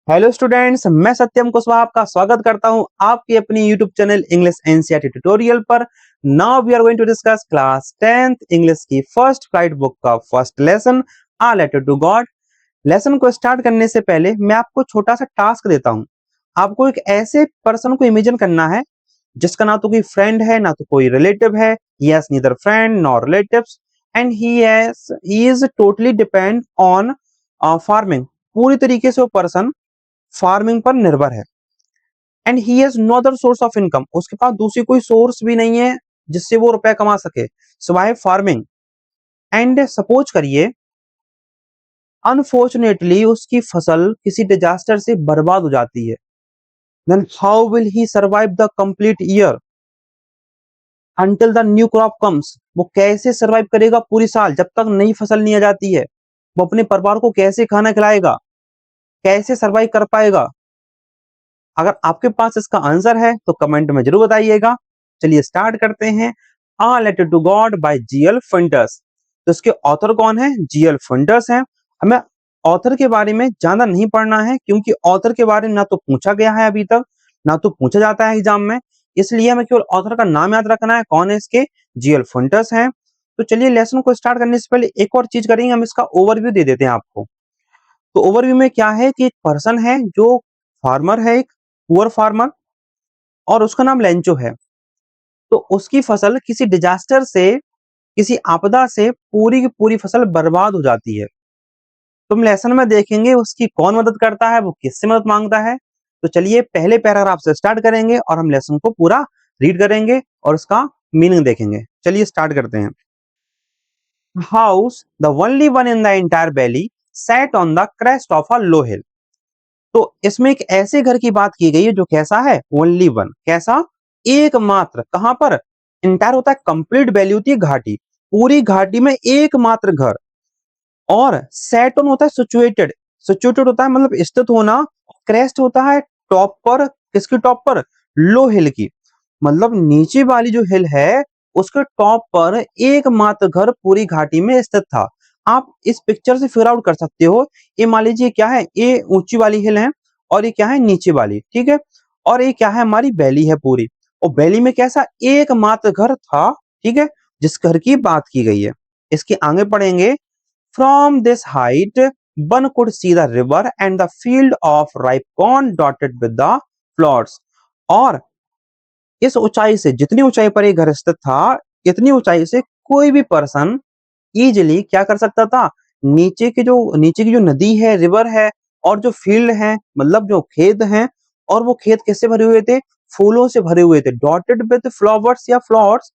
Hello students, मैं सत्यम कुशवाहा आपका स्वागत करता हूं आपकी अपनी YouTube channel English NCERT tutorial पर। Now we are going to discuss class 10th English की फर्स्ट फ्लाइट बुक का first lesson, a letter to God. Lesson को स्टार्ट करने से पहले मैं आपको छोटा सा टास्क देता हूं। आपको एक ऐसे पर्सन को इमेजिन करना है जिसका ना तो कोई फ्रेंड है ना तो कोई रिलेटिव है। He has neither friend nor relatives and he is totally depend on farming. पूरी तरीके से वो पर्सन फार्मिंग पर निर्भर है। And he has no other source of income, उसके पास दूसरी कोई सोर्स भी नहीं है जिससे वो रुपए कमा सके सिवाय फार्मिंग। एंड सपोज करिए अनफॉर्चुनेटली उसकी फसल किसी डिजास्टर से बर्बाद हो जाती है। Then how will he survive the complete year until the new crop comes. वो कैसे सर्वाइव करेगा पूरी साल जब तक नई फसल नहीं आ जाती है। वो अपने परिवार को कैसे खाना खिलाएगा, कैसे सर्वाइव कर पाएगा। अगर आपके पास इसका आंसर है तो कमेंट में जरूर बताइएगा। चलिए स्टार्ट करते हैं। A letter to God by GL Fuentes. तो इसके ऑथर कौन है? जीएल फंटर्स हैं। हमें ऑथर के बारे में ज्यादा नहीं पढ़ना है क्योंकि ऑथर के बारे में ना तो पूछा गया है अभी तक, ना तो पूछा जाता है एग्जाम में। इसलिए हमें केवल ऑथर का नाम याद रखना है, कौन है इसके? जीएल फंटर्स हैं। तो चलिए लेसन को स्टार्ट करने से पहले एक और चीज करेंगे, हम इसका ओवरव्यू दे देते हैं आपको। तो ओवरव्यू में क्या है कि एक पर्सन है जो फार्मर है, एक पुअर फार्मर, और उसका नाम लेंचो है। तो उसकी फसल किसी डिजास्टर से, किसी आपदा से पूरी की पूरी फसल बर्बाद हो जाती है। तुम लेसन में देखेंगे उसकी कौन मदद करता है, वो किससे मदद मांगता है। तो चलिए पहले पैराग्राफ से स्टार्ट करेंगे और हम लेसन को पूरा रीड करेंगे और उसका मीनिंग देखेंगे। चलिए स्टार्ट करते हैं। House the only one in the entire valley sat on the crest of a low hill. तो इसमें एक ऐसे घर की बात की गई है जो कैसा है? Only one. कैसा? एकमात्र। कहां पर? इंटायर होता है कंप्लीट वैल्यू होती है घाटी, पूरी घाटी में एकमात्र घर। और सेट ऑन होता है सिचुएटेड, सिचुएटेड होता है मतलब स्थित होना। क्रेस्ट होता है टॉप पर। किसकी टॉप पर? लो हिल की, मतलब नीचे वाली जो हिल है उसके टॉप पर एकमात्र घर पूरी घाटी में स्थित था। आप इस पिक्चर से फिगर आउट कर सकते हो। ये मान लीजिए क्या है, ये ऊंची वाली हिल है और ये क्या है, नीचे वाली, ठीक है। और ये क्या है, हमारी वैली है पूरी। और वैली में कैसा एकमात्र घर था, ठीक है, जिस घर की बात की गई है। इसके आगे पढ़ेंगे। From this height one could see the river and the field of ripe corn dotted with the floats. और इस ऊंचाई से, जितनी ऊंचाई पर ये घर स्थित था, इतनी ऊंचाई से कोई भी पर्सन इजिली क्या कर सकता था, नीचे की जो नदी है, रिवर है, और जो फील्ड है मतलब जो खेत हैं, और वो खेत किससे भरे हुए थे? फूलों से भरे हुए थे। डॉटेड विद फ्लावर्स या फ्लावर्स,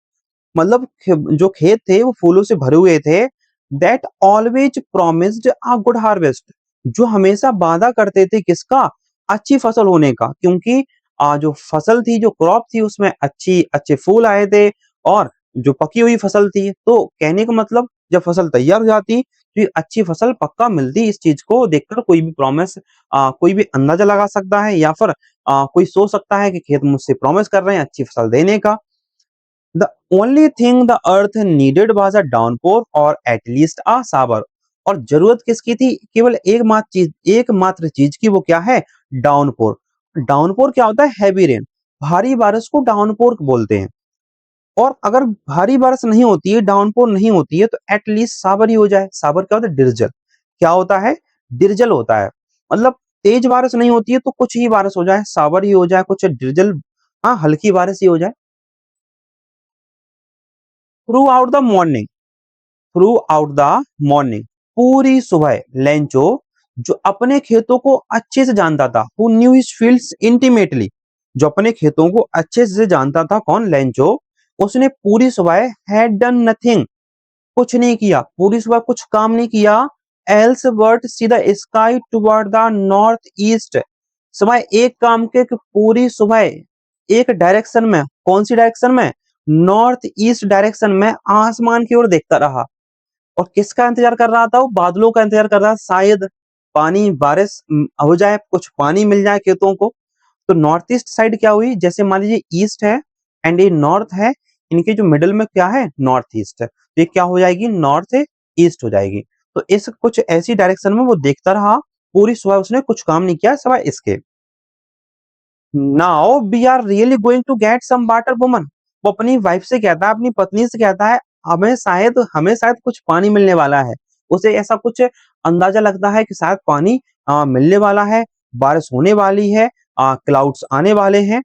मतलब जो खेत थे वो फूलों से भरे हुए थे। That always promised a good harvest, जो हमेशा वादा करते थे किसका? अच्छी फसल होने का। क्योंकि जो फसल थी, जो क्रॉप थी, उसमें अच्छे फूल आए थे और जो पकी हुई फसल थी। तो कहने का मतलब जब फसल तैयार हो जाती तो ये अच्छी फसल पक्का मिलती। इस चीज को देखकर कोई भी प्रॉमिस, कोई भी अंदाजा लगा सकता है या फिर कोई सोच सकता है कि खेत मुझसे प्रॉमिस कर रहे हैं अच्छी फसल देने का। The only thing the earth needed was a downpour or at least a shower। और जरूरत किसकी थी? केवल एकमात्र चीज की, वो क्या है? डाउनपोर। डाउनपोर क्या होता है? हैवी रेन, भारी बारिश को डाउनपोर बोलते हैं। और अगर भारी बारिश नहीं होती है, डाउनपोर नहीं होती है, तो एटलीस्ट सावर ही हो जाए। सावर क्या होता है? डिर्जल। क्या होता है? डिर्जल होता है। मतलब तेज बारिश नहीं होती है तो कुछ ही बारिश हो जाए, सावर ही हो जाए, कुछ डिर्जल, हाँ हल्की बारिश ही हो जाए। Through out the morning, through out the morning, पूरी सुबह लेंचो, जो अपने खेतों को अच्छे से जानता था, who knew his fields intimately, जो अपने खेतों को अच्छे से जानता था, कौन? लेंचो। उसने पूरी सुबह हैड डन नथिंग, कुछ नहीं किया, पूरी सुबह कुछ काम नहीं किया। Else but see the sky toward the north east, सुबह एक काम के कि पूरी सुबह एक डायरेक्शन में, कौन सी डायरेक्शन में? नॉर्थ ईस्ट डायरेक्शन में आसमान की ओर देखता रहा। और किसका इंतजार कर रहा था? वो बादलों का इंतजार कर रहा था, शायद पानी बारिश हो जाए, कुछ पानी मिल जाए खेतों को। तो नॉर्थ ईस्ट साइड क्या हुई? जैसे मान लीजिए ईस्ट है एंड ये नॉर्थ है, इनके जो मिडिल में क्या है? नॉर्थ ईस्ट है, तो ये क्या हो जाएगी? नॉर्थ ईस्ट हो जाएगी। तो इस कुछ ऐसी डायरेक्शन में वो देखता रहा पूरी सुबह उसने कुछ काम नहीं किया सिवाय इसके। Now we are really going to get some water woman. वो अपनी वाइफ से कहता है, अपनी पत्नी से कहता है, हमें शायद कुछ पानी मिलने वाला है। उसे ऐसा कुछ अंदाजा लगता है कि शायद पानी मिलने वाला है, बारिश होने वाली है, क्लाउड्स आने वाले हैं।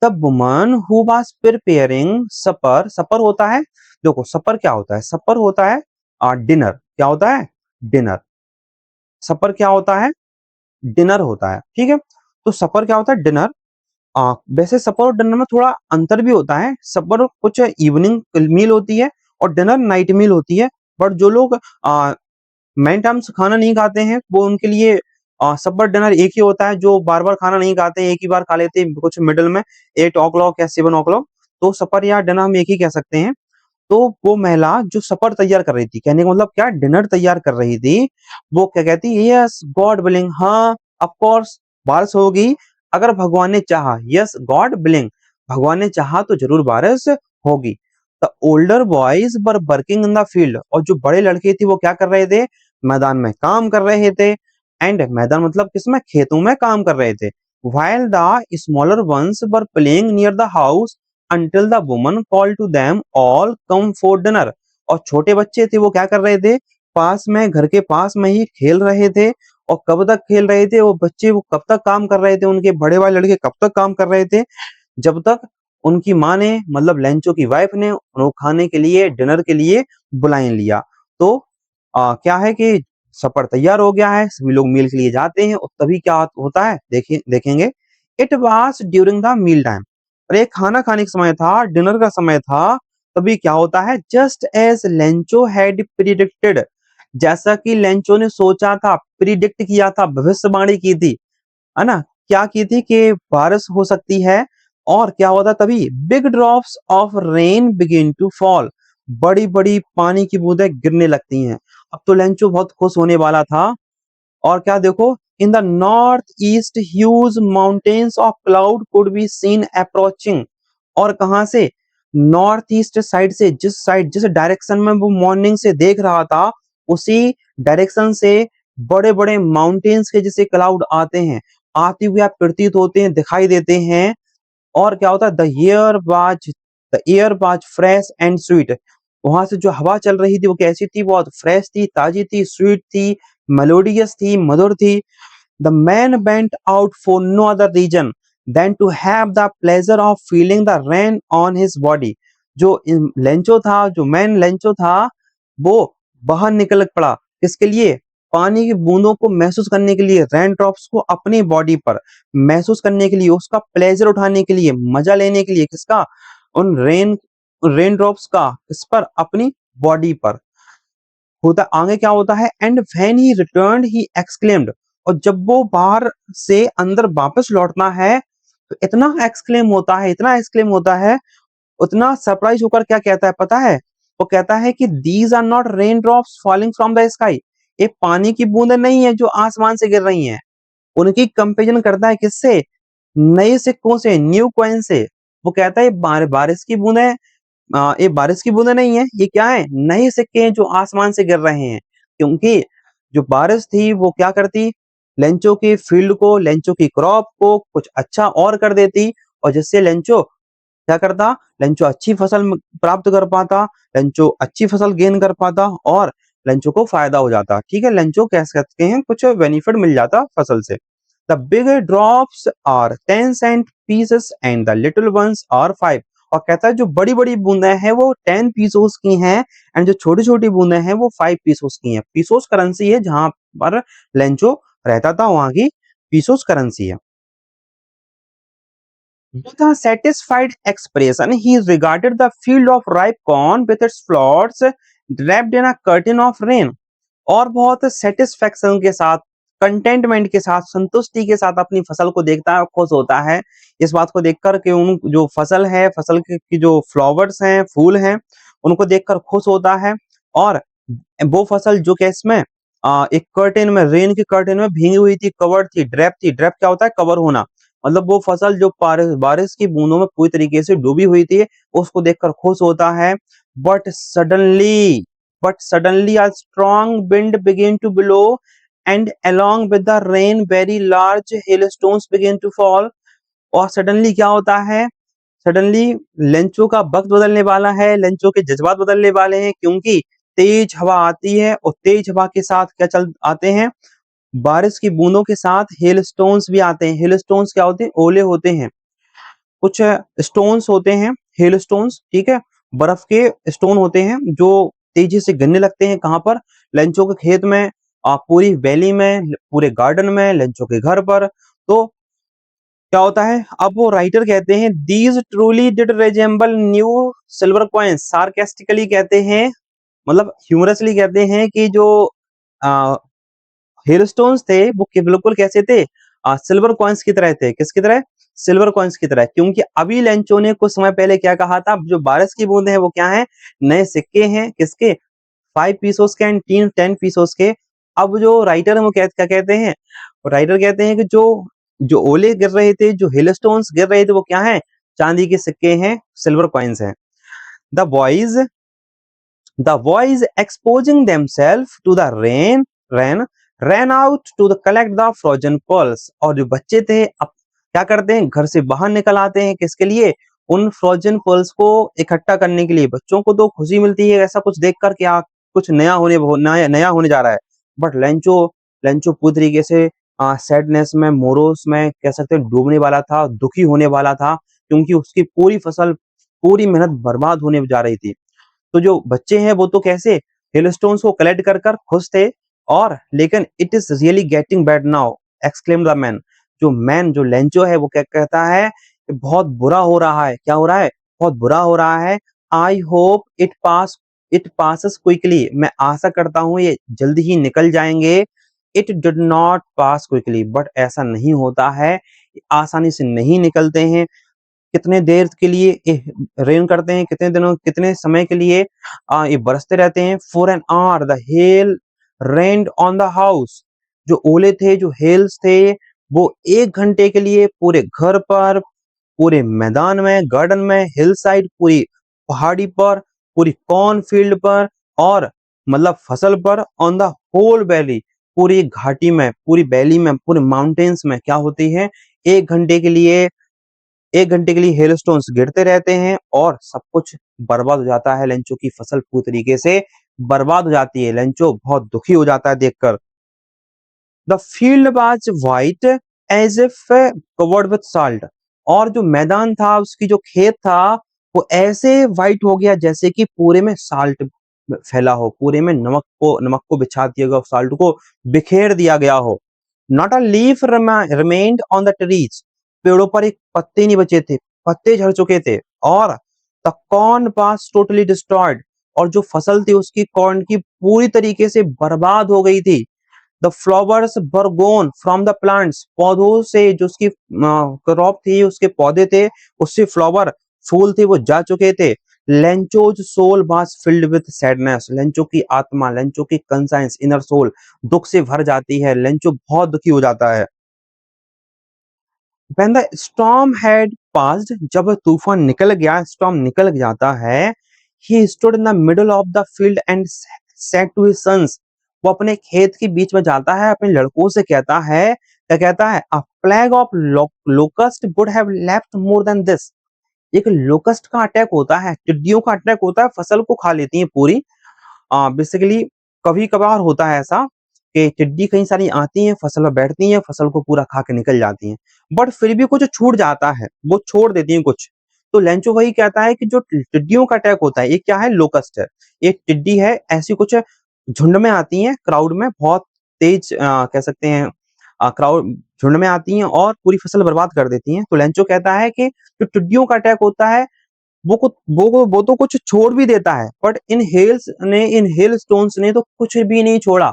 The woman who was preparing supper, supper होता है, देखो सपर क्या होता है, सपर होता है डिनर। क्या होता है? डिनर। सपर क्या होता है? डिनर होता है, ठीक है। तो सपर क्या होता है? डिनर। वैसे सपर और डिनर में थोड़ा अंतर भी होता है। सपर कुछ इवनिंग मील होती है और डिनर नाइट मील होती है। बट जो लोग मेन टाइम्स खाना नहीं खाते हैं वो उनके लिए सपर डिनर एक ही होता है। जो बार बार खाना नहीं खाते, एक ही बार खा लेते हैं कुछ मिडिल में 8 o'clock या 7 o'clock, तो सपर या डिनर हम एक ही कह सकते हैं। तो वो महिला जो सपर तैयार कर रही थी, कहने का मतलब क्या, डिनर तैयार कर रही थी, वो क्या कहती, यस गॉड विलिंग, हाँ ऑफ कोर्स बारिश होगी अगर भगवान ने चाहा। यस गॉड विलिंग, भगवान ने चाहा तो जरूर बारिश होगी। The older boys were working in the field, और जो बड़े लड़के थे वो क्या कर रहे थे? मैदान में काम कर रहे थे। एंड मैदान मतलब किसमें? खेतों में काम कर रहे थे। while the smaller ones were playing near the house until the woman called to them all come for dinner। और छोटे बच्चे थे वो क्या कर रहे थे? पास में, घर के पास में ही खेल रहे थे। और कब तक खेल रहे थे वो बच्चे? वो कब तक काम कर रहे थे? उनके बड़े वाले लड़के कब तक काम कर रहे थे? जब तक उनकी माँ ने, मतलब लेंचो की वाइफ ने उनको खाने के लिए, डिनर के लिए बुला लिया। तो क्या है कि सफर तैयार हो गया है, सभी लोग मील के लिए जाते हैं। और तभी क्या होता है, देखिए देखेंगे। It was during the meal time, और एक खाना खाने का समय था, डिनर का समय था। तभी क्या होता है, just as Lencho had predicted, जैसा कि लेंचो ने सोचा था, प्रिडिक्ट किया था, भविष्यवाणी की थी, है ना। क्या की थी कि बारिश हो सकती है। और क्या होता तभी, big drops of rain begin to fall, बड़ी बड़ी पानी की बूंदें गिरने लगती हैं। अब तो लेंचो बहुत खुश होने वाला था। और क्या देखो, in the north east huge mountains of cloud could be seen approaching. और कहां से? नॉर्थ ईस्ट साइड से, जिस डायरेक्शन में वो मॉर्निंग से देख रहा था, उसी डायरेक्शन से बड़े बड़े माउंटेन्स के जैसे क्लाउड आते हैं, आते हुए आप प्रतीत होते हैं, दिखाई देते हैं। और क्या होता है, the air was fresh and sweet. वहां से जो हवा चल रही थी वो कैसी थी? बहुत फ्रेश थी, ताजी थी, स्वीट थी, मेलोडियस थी, मधुर थी। The man went out for no other reason than to have the pleasure of feeling the rain on his body. जो लेंचो था, जो मैन लेंचो था, वो बाहर निकल पड़ा। किसके लिए? पानी की बूंदों को महसूस करने के लिए, रेन ड्रॉप्स को अपनी बॉडी पर महसूस करने के लिए, उसका प्लेजर उठाने के लिए, मजा लेने के लिए। किसका? उन रेन ड्रॉप्स का। किस पर? अपनी बॉडी पर। होता आगे क्या होता है, and when he returned he exclaimed. और जब वो बाहर से अंदर वापस लौटना है तो इतना एक्सक्लेम होता है, इतना एक्सक्लेम होता है, उतना सरप्राइज होकर क्या कहता है पता है? वो कहता है कि these are not rain drops falling from the sky, ये पानी की बूंदें नहीं है जो आसमान से गिर रही हैं। उनकी कंपेरिजन करता है किससे? नए सिक्कों से, न्यू कॉइन से। वो कहता है बारिश की बूंदें, ये बारिश की बूंदें नहीं है, ये क्या है? नए सिक्के हैं जो आसमान से गिर रहे हैं। क्योंकि जो बारिश थी वो क्या करती, लेंचो की फील्ड को, लेंचो की क्रॉप को कुछ अच्छा और कर देती। और जिससे लेंचो क्या करता, लेंचो अच्छी फसल प्राप्त कर पाता, लेंचो अच्छी फसल गेन कर पाता, और लेंचो को फायदा हो जाता। ठीक है, लेंचो कह सकते हैं कुछ बेनिफिट मिल जाता फसल से। The big drops are 10 cent pieces and the little ones are 5। और कहता है जो बड़ी बड़ी बूंदें हैं वो 10 पीसोस की हैं, एंड जो छोटी छोटी बूंदें हैं वो 5 पीसोस की हैं। पीसोस करेंसी है, जहां पर लेंचो रहता था वहां की पीसोस करेंसी है। With a satisfied expression, he regarded the field of ripe corn with its flowers wrapped in a curtain of rain। और बहुत सेटिस्फेक्शन के साथ, कंटेंटमेंट के साथ, संतुष्टि के साथ अपनी फसल को देखता है और खुश होता है इस बात को देखकर कि उन जो फसल है, फसल की जो फ्लावर्स हैं, फूल हैं, उनको देखकर खुश होता है। और वो फसल जो कि इसमें एक कर्टेन में, रेन के कर्टेन में भींगी हुई थी, कवर्ड थी, ड्रैप थी। ड्रैप क्या होता है? कवर होना। मतलब वो फसल जो बारिश की बूंदों में पूरी तरीके से डूबी हुई थी, उसको देखकर खुश होता है। But suddenly but suddenly a strong wind begin to blow and along with the rain very large hailstones begin to fall। और सडनली क्या होता है, सडनली लेंचो का वक्त बदलने वाला है, लेंचो के जज्बात बदलने वाले हैं, क्योंकि तेज हवा आती है और तेज हवा के साथ क्या चल आते हैं, बारिश की बूंदों के साथ हेलस्टोन्स भी आते हैं। हेलस्टोन्स क्या होते हैं, ओले होते हैं, कुछ स्टोन्स होते हैं, हेलस्टोन्स, ठीक है, बर्फ के स्टोन होते हैं जो तेजी से गिरने लगते हैं। कहाँ पर, लेंचो के खेत में, पूरी वैली में, पूरे गार्डन में, लेंचो के घर पर। तो क्या होता है, अब वो राइटर कहते हैं these truly did resemble new silver coins, sarcastically कहते हैं, मतलब ह्यूमरसली कहते हैं कि जो हेलस्टोन्स थे वो बिल्कुल कैसे थे, सिल्वर कॉइन्स की तरह थे। किसकी तरह, सिल्वर कॉइन्स की तरह, क्योंकि अभी लेंचो ने कुछ समय पहले क्या कहा था, जो बारिश की बूंदे हैं वो क्या है, नए सिक्के हैं, किसके, 5 पीसोस के एंड 10 पीसोस के। अब जो राइटर है वो क्या कहते हैं, राइटर कहते हैं कि जो जो ओले गिर रहे थे, जो हेलस्टोन्स गिर रहे थे, वो क्या है, चांदी के सिक्के हैं, सिल्वर कॉइन्स हैं। The boys The boys exposing themselves to the rain ran out to collect the frozen pearls। और जो बच्चे थे अब क्या करते हैं, घर से बाहर निकल आते हैं, किसके लिए, उन फ्रोजन पर्ल्स को इकट्ठा करने के लिए। बच्चों को तो खुशी मिलती है ऐसा कुछ देखकर कि कुछ नया होने जा रहा है, बट लेंचो लेंचो पूरी तरीके से सैडनेस में, मोरोस में कह सकते हैं, डूबने वाला था, दुखी होने वाला था, क्योंकि उसकी पूरी फसल, पूरी मेहनत बर्बाद होने जा रही थी। तो जो बच्चे हैं वो तो कैसे हेलस्टोन्स को कलेक्ट कर कर खुश थे, और लेकिन it is really getting bad now, exclaim the man. जो मैन, जो लेंचो है, वो क्या कहता है कि बहुत बुरा हो रहा है। क्या हो रहा है, बहुत बुरा हो रहा है। I hope it passes quickly, मैं आशा करता हूँ ये जल्दी ही निकल जाएंगे। It did not pass quickly, but ऐसा नहीं होता है, आसानी से नहीं निकलते हैं। कितने देर के लिए रेन करते हैं, कितने दिनों, कितने समय के लिए ये बरसते रहते हैं। For an hour the hell rained on the house. जो ओले थे, जो हेल्स थे, वो 1 घंटे के लिए पूरे घर पर, पूरे मैदान में, गार्डन में, हिल साइड, पूरी पहाड़ी पर, पूरी कॉर्न फील्ड पर, और मतलब फसल पर, ऑन द होल वैली, पूरी घाटी में, पूरी वैली में, पूरे माउंटेन्स में क्या होती है, 1 घंटे के लिए 1 घंटे के लिए हेलस्टोन्स गिरते रहते हैं और सब कुछ बर्बाद हो जाता है। लेंचो की फसल पूरी तरीके से बर्बाद हो जाती है। लेंचो बहुत दुखी हो जाता है देखकर। The field was white as if covered with salt. और जो मैदान था, उसकी जो खेत था, वो ऐसे व्हाइट हो गया जैसे कि पूरे में साल्ट फैला हो, पूरे में नमक को बिछा दिया गया, साल्ट को बिखेर दिया गया हो। Not a leaf remained on the trees. पेड़ों पर एक पत्ते नहीं बचे थे, पत्ते झड़ चुके थे। और the corn was totally destroyed. और जो फसल थी उसकी, कॉर्न की, पूरी तरीके से बर्बाद हो गई थी। The flowers were gone from the plants. पौधों से, जो उसकी क्रॉप थी, उसके पौधे थे, उससे फ्लावर, फूल थे, वो जा चुके थे। Lencho's soul was filled with sadness. Lencho की आत्मा, लेंचो की कंसाइंस, इनर सोल दुख से भर जाती है। लेंचो बहुत दुखी हो जाता है। When the storm had passed, जब तूफान निकल गया, स्टॉर्म निकल जाता है, he stood in the middle of the field and said to his sons। वो अपने खेत के बीच में जाता है, अपने लड़कों से कहता है, क्या कहता है, a plague of locust would have left more than this। एक लोकस्ट का अटैक होता है, टिड्डियों का अटैक होता है, फसल को खा लेती है पूरी। बेसिकली कभी कभार होता है ऐसा कि टिड्डी कई सारी आती हैं, फसल में बैठती हैं, फसल को पूरा खा के निकल जाती हैं, बट फिर भी कुछ छूट जाता है, वो छोड़ देती हैं कुछ। तो लेंचो वही कहता है कि जो टिड्डियों का अटैक होता है, ये क्या है, लोकस्ट है। ये टिड्डी है, ऐसी कुछ झुंड में आती हैं, क्राउड में, बहुत तेज कह सकते हैं, क्राउड झुंड में आती हैं और पूरी फसल बर्बाद कर देती हैं। तो लेंचो कहता है कि जो टिड्डियों का अटैक होता है, वो तो कुछ छोड़ भी देता है, बट इन हेल स्टोन्स ने तो कुछ भी नहीं छोड़ा।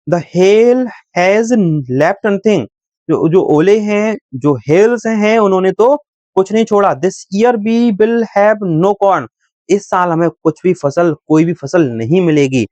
The hell has left nothing. जो ओले हैं, जो हेल्स हैं, उन्होंने तो कुछ नहीं छोड़ा। This year we will have no corn. इस साल हमें कुछ भी फसल, कोई भी फसल नहीं मिलेगी।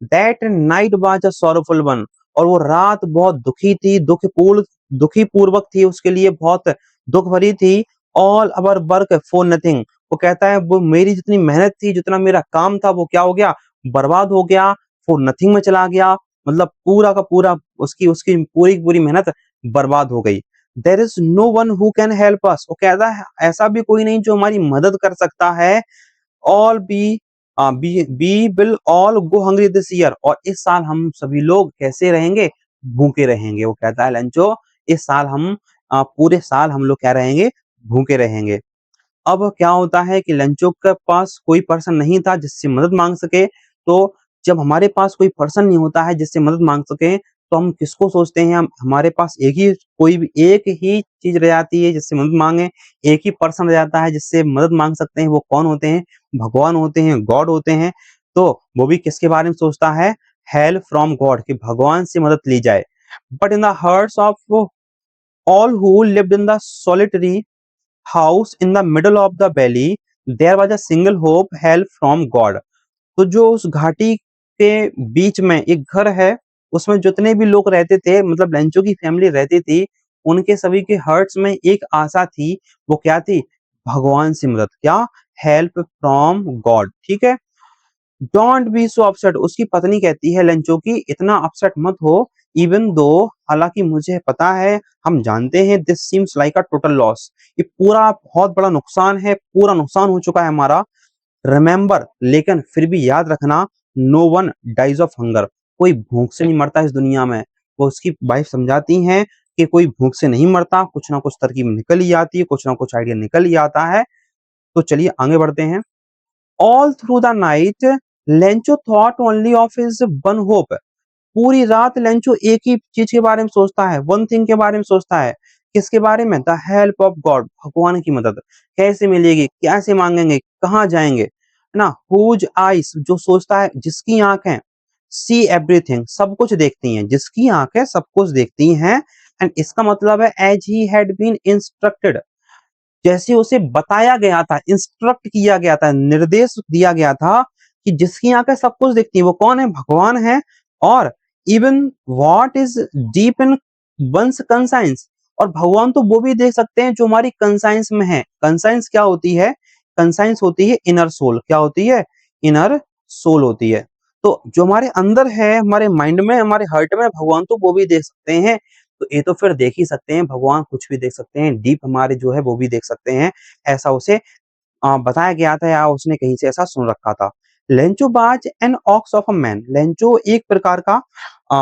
That night was a sorrowful one. और वो रात बहुत दुखी थी, दुखी पूर्वक थी, उसके लिए बहुत दुख भरी थी। All our work for nothing. वो कहता है वो मेरी जितनी मेहनत थी, जितना मेरा काम था, वो क्या हो गया, बर्बाद हो गया, फॉर नथिंग में चला गया। मतलब पूरा का पूरा उसकी उसकी पूरी की पूरी मेहनत बर्बाद हो गई। There is no one who can help us, वो कहता है ऐसा भी कोई नहीं जो हमारी मदद कर सकता है। All B will all go hungry this year, और इस साल हम सभी लोग कैसे रहेंगे, भूखे रहेंगे। वो कहता है लंचो इस साल हम पूरे साल हम लोग क्या रहेंगे, भूखे रहेंगे। अब क्या होता है कि लंचो के पास कोई पर्सन नहीं था जिससे मदद मांग सके। तो जब हमारे पास कोई पर्सन नहीं होता है जिससे मदद मांग सके, तो हम किसको सोचते हैं, हम हमारे पास एक ही चीज रह जाती है जिससे मदद मांगे, एक ही पर्सन रह जाता है जिससे मदद मांग सकते हैं। वो कौन होते हैं, भगवान होते हैं, गॉड होते हैं। तो वो भी किसके बारे में सोचता है, हेल्प फ्रॉम गॉड, कि भगवान से मदद ली जाए। But in the hearts of all who lived in the solitary house in the middle of the valley, there was a single hope, help from God। तो जो उस घाटी के बीच में एक घर है, उसमें जितने भी लोग रहते थे, मतलब लेंचो की फैमिली रहती थी, उनके सभी के हर्ट्स में एक आशा थी। वो क्या थी, भगवान से मदद, क्या, हेल्प फ्रॉम गॉड। ठीक है, डोंट बी सो अपसेट, उसकी पत्नी कहती है लंचो की इतना अपसेट मत हो। इवन दो, हालांकि मुझे पता है, हम जानते हैं, this seems like a total loss, ये पूरा बहुत बड़ा नुकसान है, पूरा नुकसान हो चुका है हमारा। रिमेंबर, लेकिन फिर भी याद रखना, no one dies of hunger, कोई भूख से नहीं मरता इस दुनिया में। वो उसकी वाइफ समझाती हैं कि कोई भूख से नहीं मरता, कुछ ना कुछ तरकीब निकल ही आती है, कुछ ना कुछ आइडिया निकल ही आता है। तो चलिए आगे बढ़ते हैं। All through the night Lencho thought only of his one hope, पूरी रात लेंचो एक ही चीज के बारे में सोचता है, वन थिंग के बारे में सोचता है। किसके बारे में, द हेल्प ऑफ गॉड, भगवान की मदद कैसे मिलेगी, कैसे मांगेंगे, कहाँ जाएंगे, है ना। हुज आइस, जो सोचता है, जिसकी आंखें, सी एवरीथिंग, सब कुछ देखती हैं, जिसकी आंखें सब कुछ देखती हैं। एंड इसका मतलब है as he had been instructed, जैसे उसे बताया गया था, इंस्ट्रक्ट किया गया था, निर्देश दिया गया था कि जिसकी आंखें सब कुछ देखती है वो कौन है, भगवान है। और even what is deep in one's conscience, और भगवान तो वो भी देख सकते हैं जो हमारी कंसाइंस में है। कंसाइंस क्या होती है, कंसाइंस होती है इनर सोल, क्या होती है, इनर सोल होती है। तो जो हमारे अंदर है, हमारे माइंड में, हमारे हार्ट में, भगवान तो वो भी देख सकते हैं। तो ये तो फिर देख ही सकते हैं, भगवान कुछ भी देख सकते हैं, डीप हमारे जो है वो भी देख सकते हैं, ऐसा उसे बताया गया था, या उसने कहीं से ऐसा सुन रखा था। लेंचो बाज an ox of a man, Lencho एक प्रकार का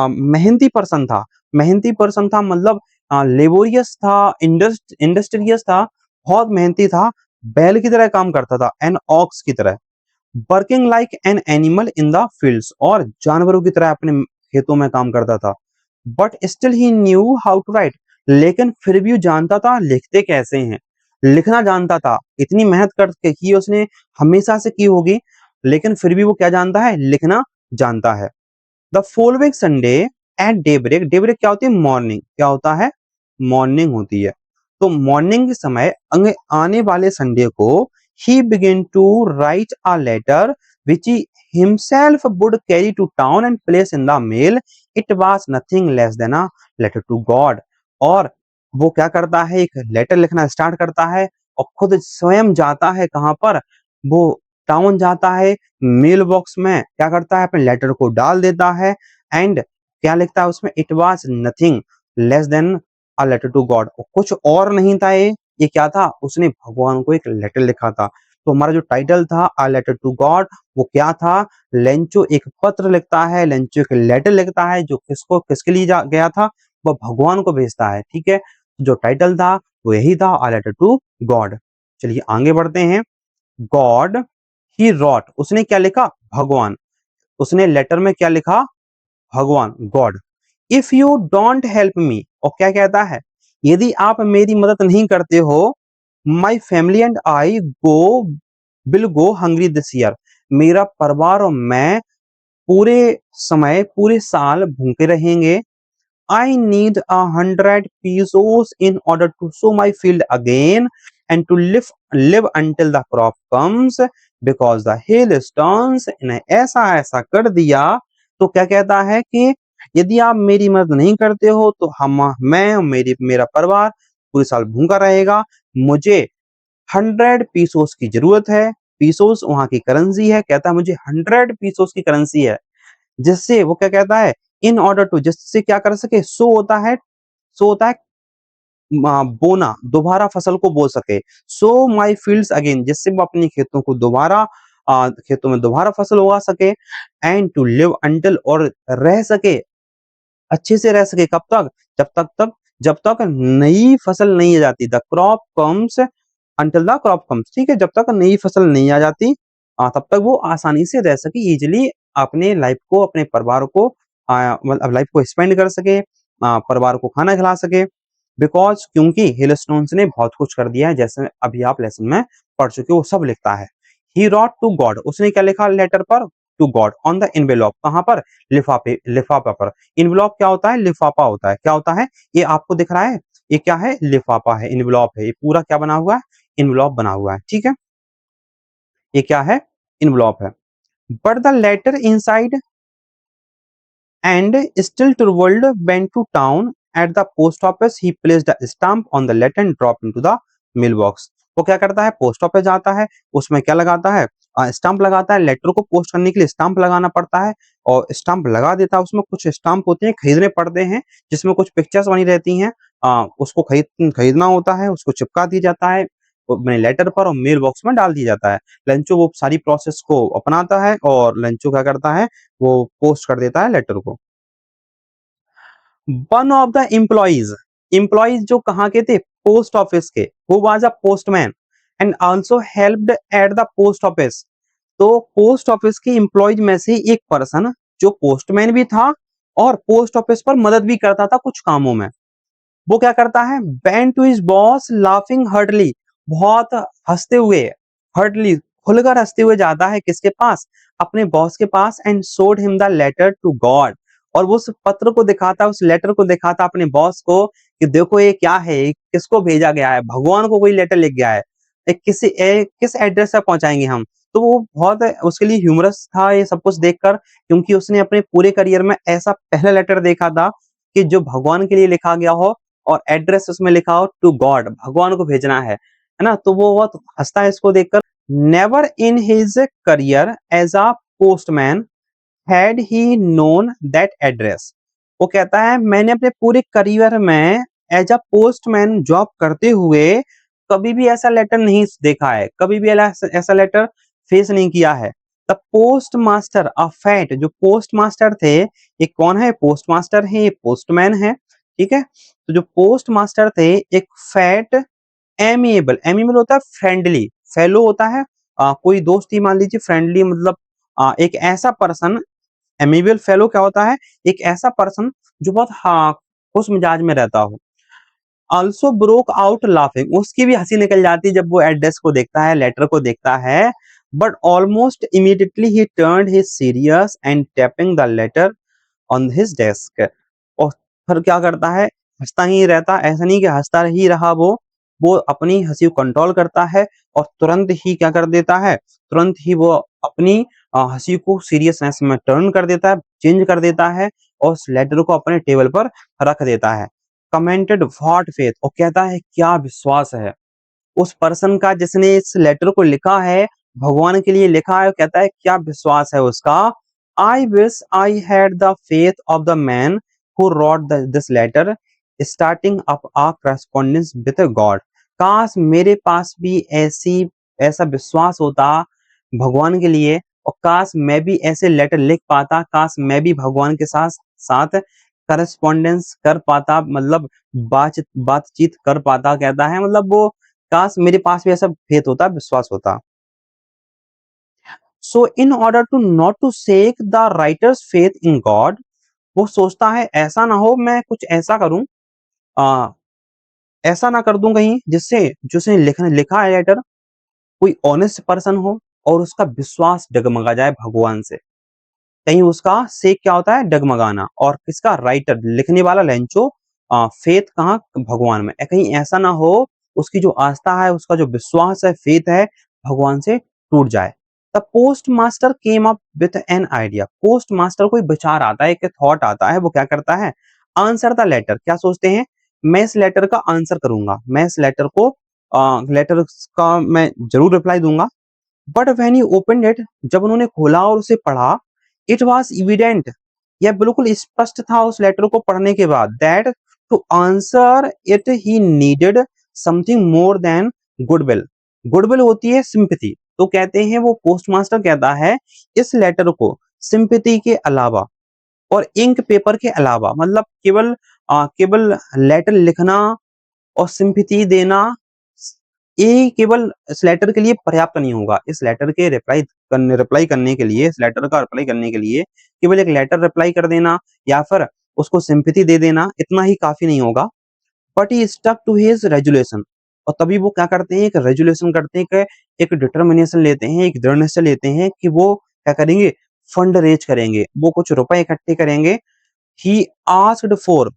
मेहनती पर्सन था। मेहनती पर्सन था मतलब लेबोरियस था, इंडस्ट्रियस था, बहुत मेहनती था, बैल की तरह काम करता था, एन ऑक्स की तरह। Working like an animal in the fields, और जानवरों की तरह अपने खेतों में काम करता था। But still he knew how to write, लेकिन फिर भी वो जानता था लिखते कैसे हैं, लिखना जानता था। इतनी मेहनत करके की उसने, हमेशा से की होगी, लेकिन फिर भी वो क्या जानता है, लिखना जानता है। The following Sunday eight daybreak, daybreak क्या होती है, मॉर्निंग, क्या होता है, मॉर्निंग होती है। तो मॉर्निंग के समय आने वाले संडे को ही begin to write a letter which he himself would carry to town and place in the mail। it was nothing less than a letter to God। और वो क्या करता है, एक लेटर लिखना स्टार्ट करता है, और खुद स्वयं जाता है कहाँ पर, वो टाउन जाता है, मेल बॉक्स में क्या करता है, अपने लेटर को डाल देता है। एंड क्या लिखता है उसमें, it was nothing less than a letter to God, कुछ और नहीं था ये क्या था, उसने भगवान को एक लेटर लिखा था। तो हमारा जो टाइटल था अ लेटर टू गॉड, वो क्या था, लेंचो एक पत्र लिखता है, लेंचो एक लेटर लिखता है, जो किसको, किसके लिए गया था, वो भगवान को भेजता है। ठीक है, जो टाइटल था वो यही था, अ लेटर टू गॉड। चलिए आगे बढ़ते हैं। गॉड ही रॉट, उसने क्या लिखा, भगवान, उसने लेटर में क्या लिखा, भगवान, God. If you don't help me, और क्या कहता है, यदि आप मेरी मदद नहीं करते हो, my family and I go will go hungry this year, मेरा परिवार और मैं पूरे समय, पूरे साल भूखे रहेंगे। I need 100 pesos in order to sow my field again and to live until the crop comes because the hailstones ने ऐसा ऐसा कर दिया। तो क्या कहता है कि यदि आप मेरी मदद नहीं करते हो तो मैं और मेरा परिवार पूरे साल भूखा रहेगा। मुझे 100 पीसोस की जरूरत है। पीसोस वहां की करेंसी है, कहता है मुझे 100 पीसोस की करेंसी है, जिससे वो क्या कहता है, इन ऑर्डर टू, जिससे क्या कर सके, सो होता है बोना, दोबारा फसल को बो सके। सो माई फील्ड्स अगेन, जिससे वो अपनी खेतों को दोबारा खेतों में दोबारा फसल उगा सके। एंड टू लिव अंटिल, और रह सके, अच्छे से रह सके, कब तक, जब तक नई फसल नहीं आ जाती, the crop comes, until the crop comes, ठीक है, जब तक नई फसल नहीं आ जाती तब तक वो आसानी से रह सके, इजिली अपने लाइफ को, अपने परिवार को मतलब लाइफ को स्पेंड कर सके, परिवार को खाना खिला सके। बिकॉज, क्योंकि हिलस्टोन्स ने बहुत कुछ कर दिया है, जैसे अभी आप लेसन में पढ़ चुके हो, वो सब लिखता है। ही रॉट टू गॉड, उसने क्या लिखा लेटर पर, to God on the envelope, कहां पर, लिफाफा पर। इनवेलप क्या होता है, लिफाफा होता है, क्या होता है, ये आपको दिख रहा है, ये क्या है, लिफाफा है, इनवेलप है, ये पूरा क्या बना हुआ है, इनवेलप बना हुआ है, ठीक है, ये क्या है, इनवेलप है। But the letter inside and still Turvold went to town at the post office. He placed a stamp on the letter and dropped into the mailbox. वो क्या करता है, पोस्ट ऑफिस जाता है, उसमें क्या लगाता है, स्टाम्प लगाता है, लेटर को पोस्ट करने के लिए स्टाम्प लगाना पड़ता है, और स्टाम्प लगा देता है। उसमें कुछ स्टाम्प होते हैं, खरीदने पड़ते हैं, जिसमें कुछ पिक्चर्स बनी रहती हैं, उसको खरीदना होता है, उसको चिपका दिया जाता है अपने लेटर पर, और मेल बॉक्स में डाल दिया जाता है। लंचो वो सारी प्रोसेस को अपनाता है, और लंचो क्या करता है, वो पोस्ट कर देता है लेटर को। वन ऑफ द एम्प्लॉइज जो कहाँ के थे, पोस्ट ऑफिस के, who was a postman and also helped at the post office. तो पोस्ट ऑफिस के एम्प्लॉइज में से एक पर्सन जो पोस्टमैन भी था और पोस्ट ऑफिस पर मदद भी करता था कुछ कामों में, वो क्या करता है, बेन to his boss laughing heartily, बहुत हंसते हुए, हर्टली खुलकर हंसते हुए जाता है किसके पास, अपने बॉस के पास, and showed him the letter to God, और वो उस पत्र को दिखाता, उस लेटर को दिखाता अपने बॉस को कि देखो ये क्या है, ये किसको भेजा गया है, भगवान को कोई लेटर लिख गया है, किस एड्रेस से पहुंचाएंगे हम। तो वो बहुत उसके लिए ह्यूमरस था ये सब कुछ देखकर, क्योंकि उसने अपने पूरे करियर में ऐसा पहला लेटर देखा था कि जो भगवान के लिए लिखा गया हो, और एड्रेस उसमें लिखा हो टू गॉड, भगवान को भेजना है ना, तो वो बहुत हंसता है इसको देखकर। Never in his career as a postman had he known that address. वो कहता है मैंने अपने पूरे करियर में एज अ पोस्टमैन जॉब करते हुए कभी भी ऐसा लेटर नहीं देखा है, कभी भी ऐसा लेटर फेस नहीं किया है। The post master a fat, जो पोस्ट मास्टर थे, ये कौन है, पोस्ट मास्टर है, ये पोस्टमैन है, ठीक है। तो जो पोस्ट मास्टर थे, एक फैट एमिएबल होता है फ्रेंडली, फेलो होता है कोई दोस्त ही मान लीजिए, फ्रेंडली मतलब एक ऐसा पर्सन, एमिएबल फेलो क्या होता है, एक ऐसा पर्सन जो बहुत खुश मिजाज में रहता हो। ऑल्सो ब्रोक आउट लाफिंग, उसकी भी हंसी निकल जाती है जब वो एड्रेस को देखता है, लेटर को देखता है। But almost immediately he turned his serious and tapping the later on his desk. और फिर क्या करता है, हंसता ही रहता, ऐसा नहीं कि हंसता ही रहा, वो अपनी हंसी को कंट्रोल करता है, और तुरंत ही क्या कर देता है, तुरंत ही वो अपनी हंसी को सीरियसनेस में टर्न कर देता है, चेंज कर देता है, और उस लेटर को अपने टेबल पर रख देता है। कमेंटेड व्हाट फेथ, और कहता है क्या विश्वास है उस पर्सन का जिसने इस लेटर को लिखा है, भगवान के लिए लिखा है, कहता है क्या विश्वास है उसका। I wish I had the faith of the man who wrote this letter starting up a correspondence with God. काश मेरे पास भी ऐसा विश्वास होता भगवान के लिए, और काश मैं भी ऐसे लेटर लिख पाता, काश मैं भी भगवान के साथ साथ करस्पॉन्डेंस कर पाता, मतलब बातचीत कर पाता, कहता है मतलब वो, काश मेरे पास भी ऐसा फेथ होता, विश्वास होता। So in order to not to shake the writer's faith in God, वो सोचता है ऐसा ना हो मैं कुछ ऐसा करूं, आ, ऐसा ना कर दूं कहीं जिससे जिसने लिखा है लेटर कोई ऑनेस्ट पर्सन हो, और उसका विश्वास डगमगा जाए भगवान से। कहीं उसका सेक क्या होता है, डगमगाना, और किसका, राइटर लिखने वाला लेंचो, फेथ कहाँ, भगवान में, कहीं ऐसा ना हो उसकी जो आस्था है, उसका जो विश्वास है, फेथ है, भगवान से टूट जाए। The post master came up with an idea, post master को एक विचार आता है, एक थॉट आता है, वो क्या करता है, आंसर द लेटर, क्या सोचते हैं, मैं इस लेटर का आंसर करूंगा, मैं इस लेटर को लेटर का मैं जरूर रिप्लाई दूंगा। But when he opened it, जब उन्होंने खोला और उसे पढ़ा, इट वाज इविडेंट, यह बिल्कुल स्पष्ट था उस लेटर को पढ़ने के बाद that to answer it he needed something more than goodwill. Goodwill होती है सिंपैथी, तो कहते हैं वो पोस्टमास्टर कहता है इस लेटर को सिंपैथी के अलावा और इंक पेपर के अलावा, मतलब केवल लेटर लिखना और सिंपैथी देना ये केवल इस लेटर के लिए पर्याप्त नहीं होगा। इस लेटर के रिप्लाई करने के लिए, इस लेटर का रिप्लाई करने के लिए केवल एक लेटर रिप्लाई कर देना या फिर उसको सिंपैथी दे देना इतना ही काफी नहीं होगा। But he stuck to his resolution, और तभी वो क्या करते हैं, एक रेजुलेशन करते हैं कि एक डिटर्मिनेशन लेते हैं, एक दृढ़ निश्चय लेते हैं कि वो क्या करेंगे, फंड रेज करेंगे, वो कुछ रुपए इकट्ठे करेंगे। ही आस्क्ड फॉर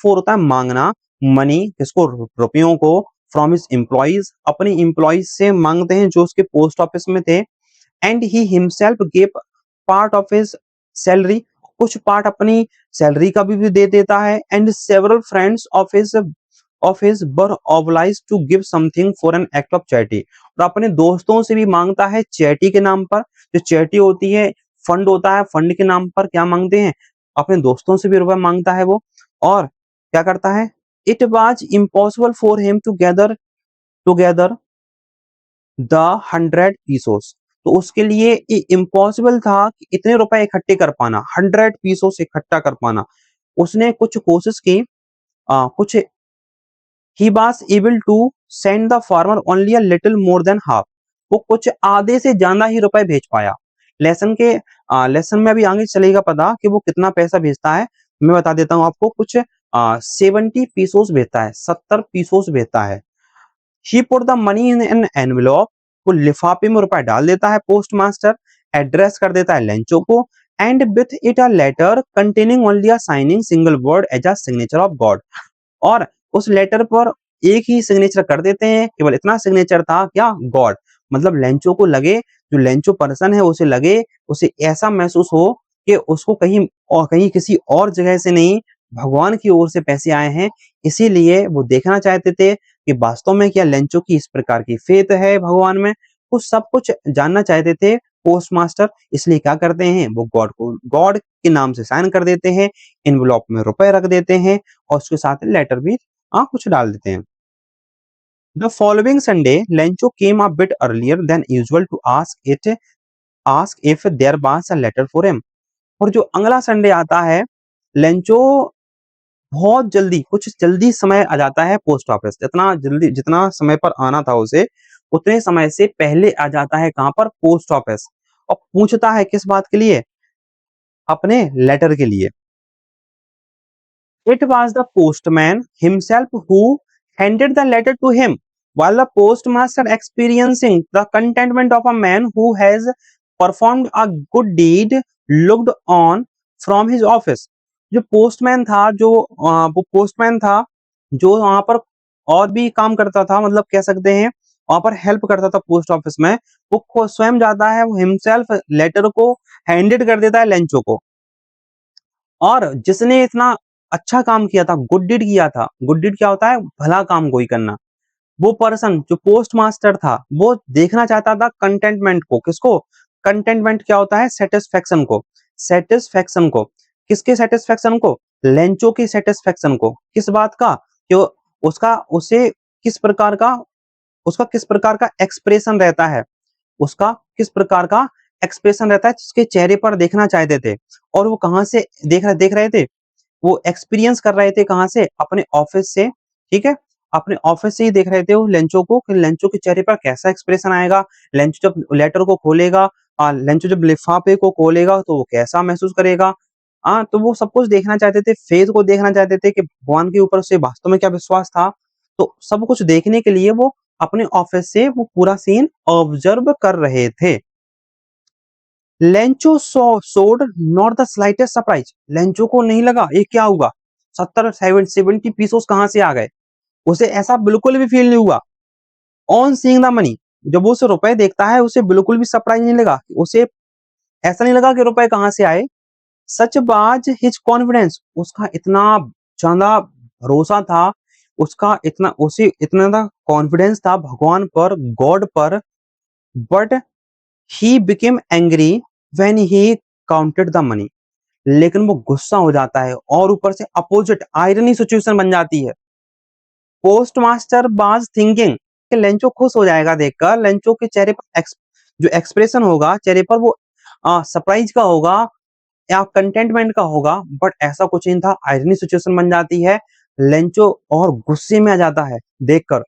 होता है मांगना, मनी किसको, रुपयों को, फ्रॉम हिज एम्प्लॉइज अपने एम्प्लॉइज से मांगते हैं जो उसके पोस्ट ऑफिस में थे। And he himself gave part of his salary, कुछ पार्ट अपनी सैलरी का भी दे देता है। And several friends of his were obliged to give something for an act of charity, और अपने दोस्तों से भी मांगता है चैरिटी के नाम पर। जो चैरिटी होती है, फंड होता है, फंड के नाम पर क्या मांगते हैं, अपने दोस्तों से भी रुपए मांगता है वो। और क्या करता है, it was impossible for him to gather together the 100 pesos, तो उसके लिए ये इम्पॉसिबल था कि इतने रुपए इकट्ठे कर पाना, 100 पीसोस इकट्ठा कर पाना। उसने कुछ कोशिश की, कुछ he was able to send the farmer only a little more than half, वो कुछ आधे से ज्यादा ही रुपए भेज पाया। लेसन में अभी आगे चलेगा पता कि वो कितना पैसा भेजता है। मैं बता देता हूँ आपको, कुछ 70 पीसोस भेजता है, 70 पीसोस भेजता है। He put the money in an envelope, वो लिफाफे में रुपए डाल देता है पोस्टमास्टर, एड्रेस कर देता है लेंचो को। And with it a letter containing only a signing single word as a signature of God, और उस लेटर पर एक ही सिग्नेचर कर देते हैं, केवल इतना सिग्नेचर था क्या, गॉड, मतलब लेंचो को लगे, जो लेंचो पर्सन है उसे लगे, उसे ऐसा महसूस हो कि उसको कहीं किसी और जगह से नहीं, भगवान की ओर से पैसे आए हैं। इसीलिए वो देखना चाहते थे कि वास्तव में क्या लेंचो की इस प्रकार की फेथ है भगवान में, वो सब कुछ जानना चाहते थे पोस्टमास्टर। इसलिए क्या करते हैं, वो गॉड के नाम से साइन कर देते हैं, इन्वेलॉप में रुपए रख देते हैं और उसके साथ लेटर भी कुछ डाल देते हैं। The following Sunday Lencho came a bit earlier than usual to ask if there was a letter for him, और जो अगला संडे आता है, लेंचो बहुत जल्दी, कुछ जल्दी समय आ जाता है पोस्ट ऑफिस, जितना समय पर आना था उसे, उतने समय से पहले आ जाता है कहां पर, पोस्ट ऑफिस, और पूछता है किस बात के लिए, अपने लेटर के लिए। It was the postman himself who handed the letter to him, while the postmaster, experiencing the contentment of a man who has performed a good deed, looked on from his office. जो postman था, वो postman था जो वहां पर और भी काम करता था, मतलब कह सकते हैं वहां पर हेल्प करता था पोस्ट ऑफिस में, वो स्वयं जाता है, वो हिमसेल्फ लेटर को हैंडेड कर देता है लेंचो को। और जिसने इतना अच्छा काम किया था, गुड डीड किया था, गुड डीड क्या होता है, भला काम कोई करना, वो पर्सन जो पोस्ट मास्टर था, वो देखना चाहता था कंटेंटमेंट को, किसको, कंटेंटमेंट क्या होता है, सेटिस्फेक्शन को, सेटिस्फेक्शन को, किसके सेटिस्फेक्शन को, लेंचो के सेटिस्फेक्शन को, किस बात का, कि उसका उसे किस प्रकार का उसका किस प्रकार का एक्सप्रेशन रहता है, उसका किस प्रकार का एक्सप्रेशन रहता है, जिसके चेहरे पर देखना चाहते थे। और वो कहाँ से देख रहे थे, वो एक्सपीरियंस कर रहे थे कहाँ से, अपने ऑफिस से, ठीक है, अपने ऑफिस से ही देख रहे थे वो लेंचो को, कि लेंचो के चेहरे पर कैसा एक्सप्रेशन आएगा, लेंचो जब लेटर को खोलेगा, लेंचो जब लिफाफे को खोलेगा तो वो कैसा महसूस करेगा। तो वो सब कुछ देखना चाहते थे, फेथ को देखना चाहते थे कि भगवान के ऊपर से वास्तव में क्या विश्वास था। तो सब कुछ देखने के लिए वो अपने ऑफिस से वो पूरा सीन ऑब्जर्व कर रहे थे। लेंचो सोड not the slightest surprise, Lencho को नहीं लगा ये क्या हुआ, 70 पीसोस कहां से आ गए, उसे ऐसा बिल्कुल भी फील नहीं हुआ। ऑन सीइंग द मनी, जब वो उसे रुपए देखता है उसे बिल्कुल भी सरप्राइज नहीं लगा, उसे ऐसा नहीं लगा कि रुपए कहां से आए। सच बाज हिज कॉन्फिडेंस, उसका इतना ज्यादा भरोसा था, उसका इतना उसे इतना कॉन्फिडेंस था भगवान पर, गॉड पर। But he became angry when he counted the money, लेकिन वो गुस्सा हो जाता है और ऊपर से अपोजिट आयरनी सिचुएशन बन जाती है। पोस्ट मास्टर वाज थिंकिंग कि लेंचो खुश हो जाएगा देखकर, लेंचो के चेहरे पर जो एक्सप्रेशन होगा चेहरे पर वो सरप्राइज का होगा या कंटेंटमेंट का होगा, बट ऐसा कुछ नहीं था। आयरनी सिचुएशन बन जाती है। लेंचो और गुस्से में आ जाता है देखकर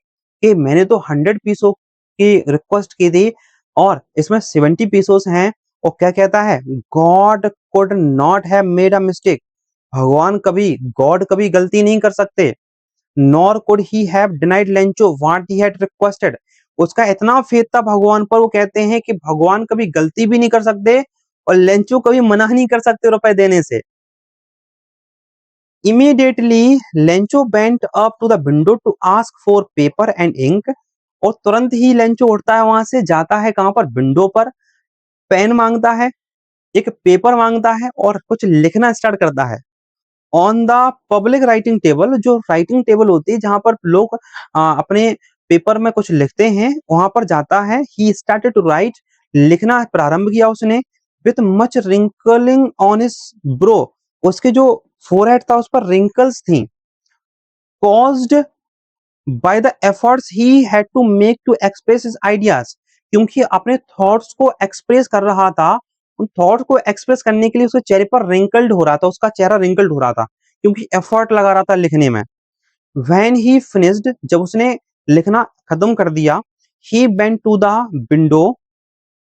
कि मैंने तो 100 पीसों की रिक्वेस्ट की थी और इसमें 70 पीसोस हैं। और क्या कहता है, God could not have made a mistake, भगवान कभी, गॉड कभी गलती नहीं कर सकते। Nor could he have denied Lencho what he had requested, उसका इतना फेथ था भगवान पर, वो कहते हैं कि भगवान कभी गलती भी नहीं कर सकते और लेंचो कभी मना नहीं कर सकते रुपए देने से। Immediately Lencho went up to the window to ask for paper and ink, और तुरंत ही लेंचो उठता है वहां से, जाता है कहां पर, विंडो पर, पेन मांगता है, एक पेपर मांगता है और कुछ लिखना स्टार्ट करता है। On the public writing table, जो राइटिंग टेबल होती है जहां पर लोग अपने पेपर में कुछ लिखते हैं, वहां पर जाता है। ही स्टार्टेड टू राइट, लिखना प्रारंभ किया उसने। With much wrinkling on his brow, उसके जो फोरहेड था उस पर रिंकल्स थी, caused by the efforts he had to make to express his ideas, क्योंकि अपने थॉट्स को एक्सप्रेस कर रहा था। उन थॉट्स को एक्सप्रेस करने के लिए उसके चेहरे पर रिंकल्ड हो रहा था, उसका चेहरा रिंकल्ड हो रहा था क्योंकि एफर्ट लगा रहा था लिखने में। व्हेन ही फिनिश्ड, जब उसने लिखना खत्म कर दिया, he went to the window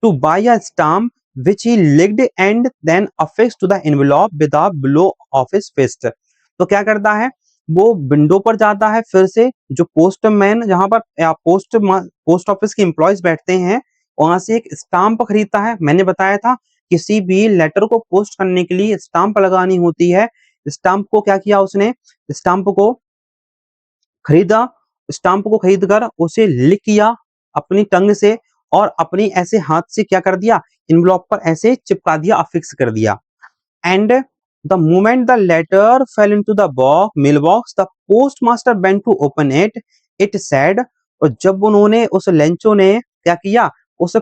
to buy a stamp which he licked and then affixed to the envelope with a blow of his fist। तो क्या करता है, वो विंडो पर जाता है फिर से, जो पोस्टमैन जहां पर या पोस्ट ऑफिस के एम्प्लॉयज बैठते हैं, वहां से एक स्टाम्प खरीदता है। मैंने बताया था किसी भी लेटर को पोस्ट करने के लिए स्टाम्प लगानी होती है। स्टाम्प को क्या किया उसने, स्टाम्प को खरीदा, स्टाम्प को खरीदकर उसे लिख किया अपनी टंग से और अपनी ऐसे हाथ से क्या कर दिया, इनवलॉप पर ऐसे चिपका दिया, अफिक्स कर दिया। And the moment the letter fell into the box mailbox, the postmaster went to open it, it said, और जब उन्होंने उस लेंचो ने क्या किया, उस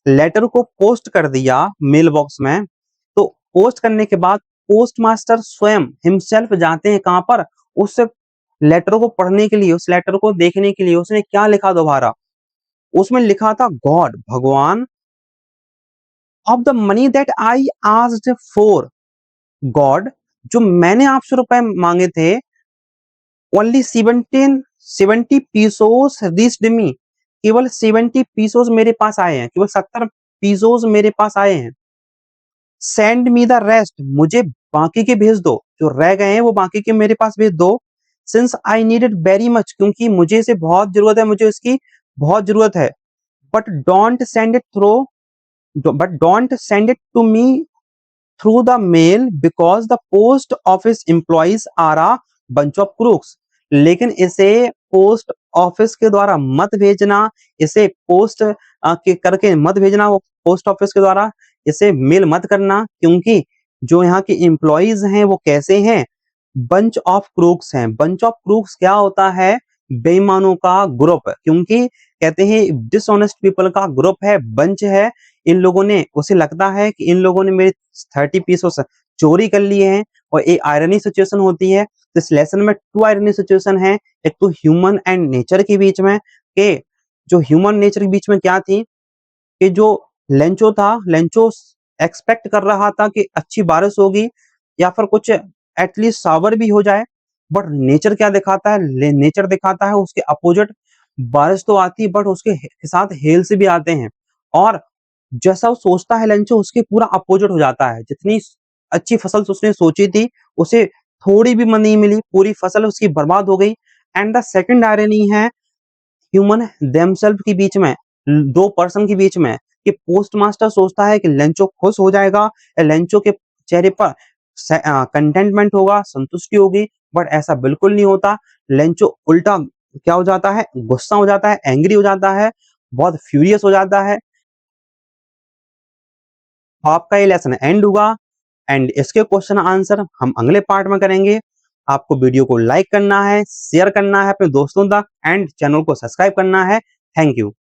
लेटर को पोस्ट कर दिया मेल बॉक्स में, तो पोस्ट करने के बाद पोस्ट मास्टर स्वयं हिमसेल्फ जाते हैं कहां पर, उस लेटर को पढ़ने के लिए, उस लेटर को देखने के लिए। उसने क्या लिखा दोबारा, उसमें लिखा था गॉड, भगवान, of the money that I asked for, God, जो मैंने आपसे रुपए मांगे थे, ओनली 70 पीसोस रीच्ड मी, केवल 70 पीसोस मेरे पास आए हैं, केवल 70 पीसोस मेरे पास आए हैं। सेंड मी द रेस्ट, मुझे बाकी के भेज दो, जो रह गए हैं वो बाकी के मेरे पास भेज दो। Since I needed very much, क्योंकि मुझे इसे बहुत जरूरत है, मुझे इसकी बहुत जरूरत है। But don't send it through but don't send it to me through the mail because the post office employees are a bunch of crooks। लेकिन इसे पोस्ट ऑफिस के द्वारा मत भेजना, इसे पोस्ट के करके मत भेजना, वो पोस्ट ऑफिस के द्वारा इसे मेल मत करना, क्योंकि जो यहाँ के एम्प्लॉइज हैं वो कैसे हैं, बंच ऑफ क्रूक्स हैं। बंच ऑफ क्रूक्स क्या होता है, बेईमानों का ग्रुप, क्योंकि कहते हैं डिसऑनेस्ट पीपल का ग्रुप है, बंच है। इन लोगों ने, उसे लगता है कि इन लोगों ने मेरे 30 पीस चोरी कर लिए हैं। और एक आयरनी सिचुएशन होती है, तो इस लेसन में 2 आयरनी सिचुएशन है। एक तो ह्यूमन एंड नेचर के बीच में, कि जो ह्यूमन नेचर के बीच में क्या थी, कि जो लेंचो था, लेंचो एक्सपेक्ट कर रहा था कि अच्छी बारिश होगी या फिर कुछ एटलीस्ट सावर भी हो जाए, बट नेचर क्या दिखाता है, नेचर दिखाता है उसके अपोजिट, बारिश तो आती है बट उसके साथ हेल्स भी आते हैं। और जैसा वो सोचता है लेंचो, उसके पूरा अपोजिट हो जाता है। जितनी अच्छी फसल उसने सोची थी, उसे थोड़ी भी नहीं मिली, पूरी फसल उसकी बर्बाद हो गई। एंड द सेकंड आयरनी है ह्यूमन देमसेल्फ के बीच में, 2 पर्सन के बीच में, कि पोस्ट मास्टर सोचता है कि लेंचो खुश हो जाएगा या लेंचो के चेहरे पर कंटेंटमेंट होगा, संतुष्टि होगी, बट ऐसा बिल्कुल नहीं होता। लेंचो उल्टा क्या हो जाता है, गुस्सा हो जाता है, एंग्री हो जाता है, बहुत फ्यूरियस हो जाता है। आपका ये लेसन एंड हुआ एंड इसके क्वेश्चन आंसर हम अगले पार्ट में करेंगे। आपको वीडियो को लाइक करना है, शेयर करना है अपने दोस्तों तक एंड चैनल को सब्सक्राइब करना है। Thank you.